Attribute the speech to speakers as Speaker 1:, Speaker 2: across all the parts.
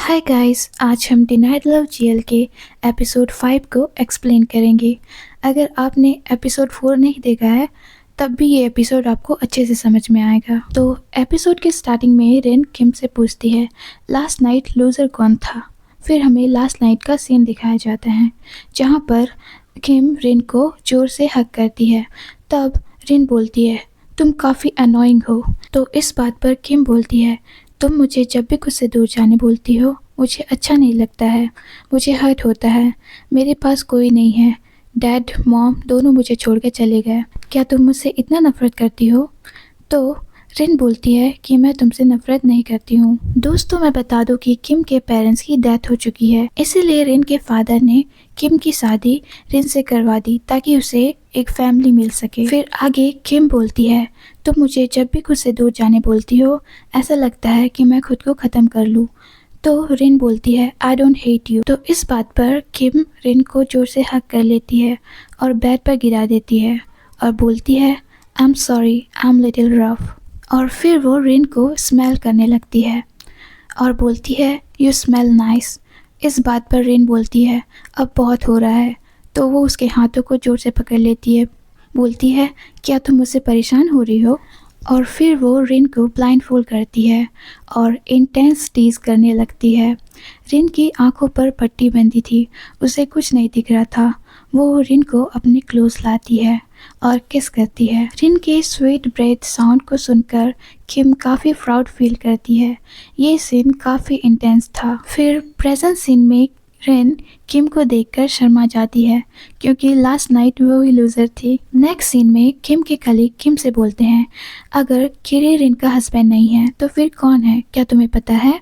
Speaker 1: Hi guys, आज हम denied love GL के एपिसोड 5 को एक्सप्लेन करेंगे। अगर आपने एपिसोड 4 नहीं देखा है तब भी ये एपिसोड आपको अच्छे से समझ में आएगा। तो एपिसोड के स्टार्टिंग में रेन किम से पूछती है लास्ट नाइट लूज़र कौन था। फिर हमें लास्ट नाइट का सीन दिखाया जाता है जहाँ पर किम रेन को ज़ोर से हक करती है। तब रेन बोलती है तुम काफ़ी अनोइंग हो। तो इस बात पर किम बोलती है तुम मुझे जब भी खुद से दूर जाने बोलती हो मुझे अच्छा नहीं लगता है, मुझे हर्ट होता है। मेरे पास कोई नहीं है, डैड मॉम दोनों मुझे छोड़ के चले गए। क्या तुम मुझसे इतना नफ़रत करती हो? तो रिन बोलती है कि मैं तुमसे नफ़रत नहीं करती हूँ। दोस्तों, मैं बता दूँ कि किम के पेरेंट्स की डेथ हो चुकी है, इसीलिए रिन के फादर ने किम की शादी रिन से करवा दी ताकि उसे एक फैमिली मिल सके। फिर आगे किम बोलती है तुम मुझे जब भी खुद से दूर जाने बोलती हो ऐसा लगता है कि मैं खुद को ख़त्म कर लूँ। तो रिन बोलती है आई डोंट हेट यू। तो इस बात पर किम रिन को जोर से हक कर लेती है और बेड पर गिरा देती है और बोलती है I am sorry, I am little rough. और फिर वो रिन को स्मेल करने लगती है और बोलती है यू स्मेल नाइस। इस बात पर रिन बोलती है अब बहुत हो रहा है। तो वो उसके हाथों को जोर से पकड़ लेती है, बोलती है क्या तुम मुझसे परेशान हो रही हो। और फिर वो रिन को ब्लाइंड फोल्ड करती है और इंटेंस टीज करने लगती है। रिन की आंखों पर पट्टी बंधी थी, उसे कुछ नहीं दिख रहा था। वो रिन को अपने क्लोज लाती है और किस करती है। रिन के स्वीट ब्रेथ साउंड को सुनकर किम काफ़ी प्राउड फील करती है। ये सीन काफ़ी इंटेंस था। फिर प्रेजेंट सीन में रिन किम को देखकर शर्मा जाती है क्योंकि लास्ट नाइट वो ही लूज़र थी। नेक्स्ट सीन में किम के कलीग किम से बोलते हैं अगर किरी रिन का हस्बैंड नहीं है तो फिर कौन है, क्या तुम्हें पता है?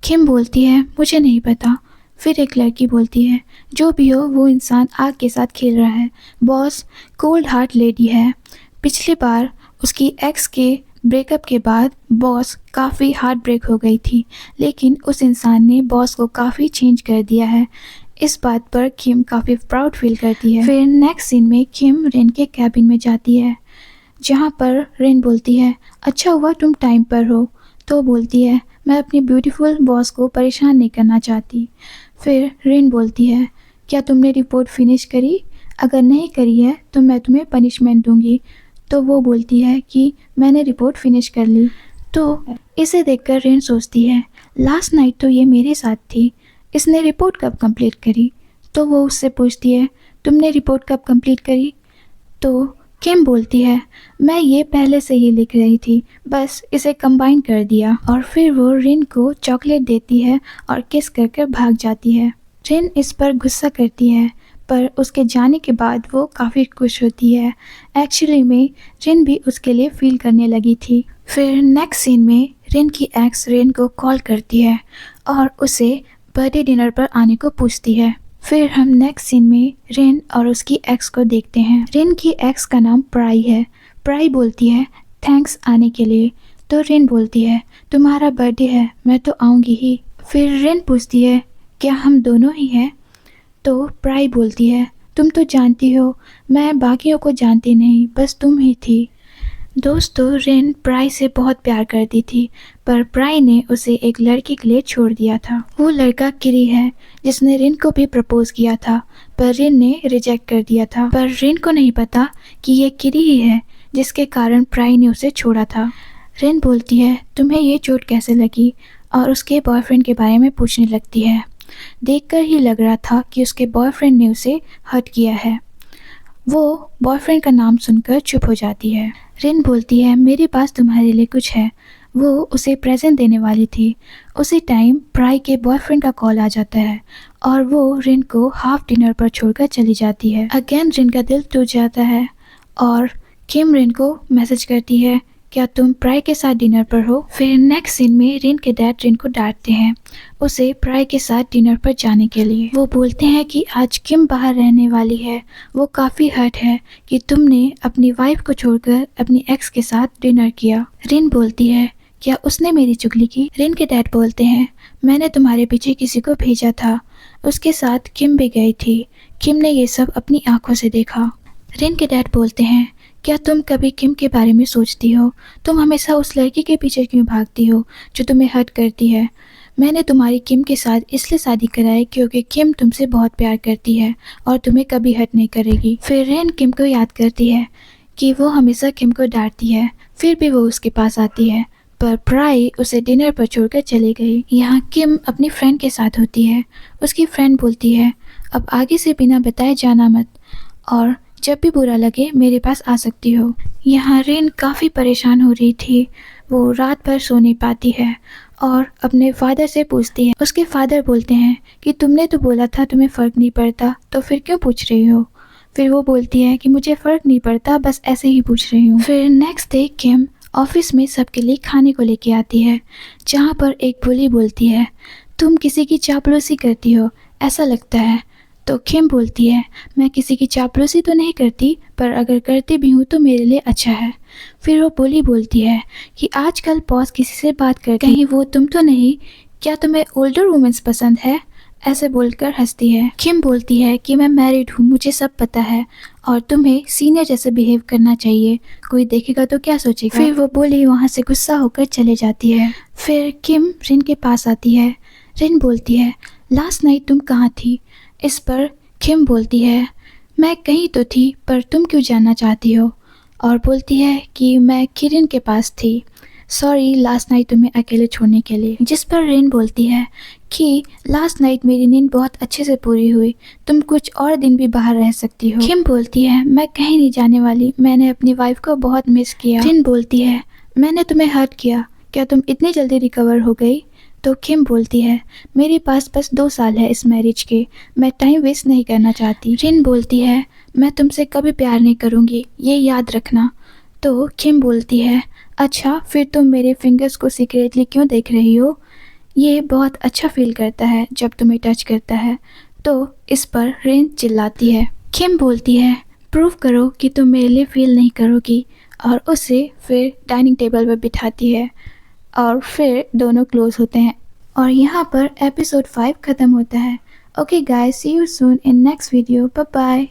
Speaker 1: किम बोलती है मुझे नहीं पता। फिर एक लड़की बोलती है जो भी हो वो इंसान आग के साथ खेल रहा है। बॉस कोल्ड हार्ट लेडी है। पिछली बार उसकी एक्स के ब्रेकअप के बाद बॉस काफ़ी हार्ट ब्रेक हो गई थी, लेकिन उस इंसान ने बॉस को काफ़ी चेंज कर दिया है। इस बात पर किम काफ़ी प्राउड फील करती है। फिर नेक्स्ट सीन में किम रेन के कैबिन में जाती है जहाँ पर रेन बोलती है अच्छा हुआ तुम टाइम पर हो। तो बोलती है मैं अपनी ब्यूटीफुल बॉस को परेशान नहीं करना चाहती। फिर रेन बोलती है क्या तुमने रिपोर्ट फिनिश करी? अगर नहीं करी है तो मैं तुम्हें पनिशमेंट दूंगी। तो वो बोलती है कि मैंने रिपोर्ट फिनिश कर ली। तो इसे देखकर रेन सोचती है लास्ट नाइट तो ये मेरे साथ थी, इसने रिपोर्ट कब कंप्लीट करी? तो वो उससे पूछती है तुमने रिपोर्ट कब कंप्लीट करी? तो किम बोलती है मैं ये पहले से ही लिख रही थी, बस इसे कंबाइन कर दिया। और फिर वो रिन को चॉकलेट देती है और किस कर भाग जाती है। रिन इस पर गुस्सा करती है पर उसके जाने के बाद वो काफ़ी खुश होती है। एक्चुअली में रिन भी उसके लिए फील करने लगी थी। फिर नेक्स्ट सीन में रिन की एक्स रिन को कॉल करती है और उसे बर्थडे डिनर पर आने को पूछती है। फिर हम नेक्स्ट सीन में रिन और उसकी एक्स को देखते हैं। रिन की एक्स का नाम प्राई है। प्राई बोलती है थैंक्स आने के लिए। तो रिन बोलती है तुम्हारा बर्थडे है, मैं तो आऊँगी ही। फिर रिन पूछती है क्या हम दोनों ही हैं? तो प्राई बोलती है तुम तो जानती हो मैं बाकियों को जानती नहीं, बस तुम ही थी। दोस्तों, रिन प्राई से बहुत प्यार करती थी पर प्राई ने उसे एक लड़के के लिए छोड़ दिया था। वो लड़का किरी है जिसने रिन को भी प्रपोज किया था पर रिन ने रिजेक्ट कर दिया था। पर रिन को नहीं पता कि ये किरी ही है जिसके कारण प्राई ने उसे छोड़ा था। रिन बोलती है तुम्हें ये चोट कैसे लगी और उसके बॉयफ्रेंड के बारे में पूछने लगती है। देखकर ही लग रहा था कि उसके बॉयफ्रेंड ने उसे हर्ट किया है। वो बॉयफ्रेंड का नाम सुनकर चुप हो जाती है। रिन बोलती है मेरे पास तुम्हारे लिए कुछ है। वो उसे प्रेजेंट देने वाली थी। उसी टाइम प्राई के बॉयफ्रेंड का कॉल आ जाता है और वो रिन को हाफ डिनर पर छोड़कर चली जाती है। अगेन रिन का दिल टूट जाता है और किम रिन को मैसेज करती है क्या तुम प्राई के साथ डिनर पर हो? फिर नेक्स्ट सीन में रिन के डैड रिन को डांटते हैं उसे प्राई के साथ डिनर पर जाने के लिए। वो बोलते हैं कि आज किम बाहर रहने वाली है, वो काफ़ी हर्ट है कि तुमने अपनी वाइफ को छोड़कर अपनी एक्स के साथ डिनर किया। रिन बोलती है क्या उसने मेरी चुगली की? रिन के डैड बोलते हैं मैंने तुम्हारे पीछे किसी को भेजा था, उसके साथ किम भी गई थी, किम ने ये सब अपनी आंखों से देखा। रिन के डैड बोलते हैं क्या तुम कभी किम के बारे में सोचती हो? तुम हमेशा उस लड़की के पीछे क्यों भागती हो जो तुम्हें हर्ट करती है? मैंने तुम्हारी किम के साथ इसलिए शादी कराई क्योंकि किम तुमसे बहुत प्यार करती है और तुम्हें कभी हर्ट नहीं करेगी। फिर रेन किम को याद करती है कि वो हमेशा किम को डांटती है, फिर भी वो उसके पास आती है, पर प्राई उसे डिनर पर छोड़कर चली गई। यहाँ किम अपनी फ्रेंड के साथ होती है। उसकी फ्रेंड बोलती है, अब आगे से बिना बताए जाना मत, और जब भी बुरा लगे मेरे पास आ सकती हो। यहाँ रेन काफ़ी परेशान हो रही थी। वो रात भर सो नहीं पाती है और अपने फादर से पूछती है। उसके फादर बोलते हैं कि तुमने तो बोला था तुम्हें फ़र्क नहीं पड़ता, तो फिर क्यों पूछ रही हो। फिर वो बोलती है कि मुझे फ़र्क नहीं पड़ता, बस ऐसे ही पूछ रही हूँ। फिर नेक्स्ट डे किम ऑफिस में सबके लिए खाने को लेके आती है, जहाँ पर एक बुली बोलती है, तुम किसी की चापलूसी करती हो ऐसा लगता है। तो किम बोलती है, मैं किसी की चापलूसी तो नहीं करती, पर अगर करती भी हूँ तो मेरे लिए अच्छा है। फिर वो बुली बोलती है कि आजकल बॉस किसी से बात करते, कहीं वो तुम तो नहीं, क्या तुम्हें ओल्डर वुमेन्स पसंद है। ऐसे बोलकर हंसती है। किम बोलती है कि मैं मैरिड हूँ, मुझे सब पता है, और तुम्हें सीनियर जैसे बिहेव करना चाहिए, कोई देखेगा तो क्या सोचेगा। फिर वो बोली वहाँ से गुस्सा होकर चले जाती है। फिर किम रिन के पास आती है। रिन बोलती है, लास्ट नाइट तुम कहाँ थी। इस पर किम बोलती है, मैं कहीं तो थी, पर तुम क्यों जानना चाहती हो। और बोलती है कि मैं किरण के पास थी, सॉरी लास्ट नाइट तुम्हें अकेले छोड़ने के लिए। जिस पर रेन बोलती है कि लास्ट नाइट मेरी नींद बहुत अच्छे से पूरी हुई, तुम कुछ और दिन भी बाहर रह सकती हो। किम बोलती है, मैं कहीं नहीं जाने वाली, मैंने अपनी वाइफ को बहुत मिस किया। रेन बोलती है, मैंने तुम्हें हर्ट किया, क्या तुम इतनी जल्दी रिकवर हो गई। तो किम बोलती है, मेरे पास बस 2 साल है इस मैरिज के, मैं टाइम वेस्ट नहीं करना चाहती। रिन बोलती है, मैं तुमसे कभी प्यार नहीं करूँगी, ये याद रखना। तो किम बोलती है, अच्छा फिर तुम मेरे फिंगर्स को सीक्रेटली क्यों देख रही हो, ये बहुत अच्छा फील करता है जब तुम्हें टच करता है। तो इस पर रेन चिल्लाती है। किम बोलती है, प्रूव करो कि तुम मेरे लिए फील नहीं करोगी, और उसे फिर डाइनिंग टेबल पर बिठाती है, और फिर दोनों क्लोज होते हैं। और यहाँ पर एपिसोड 5 ख़त्म होता है। Okay guys, see you soon in next video, bye bye.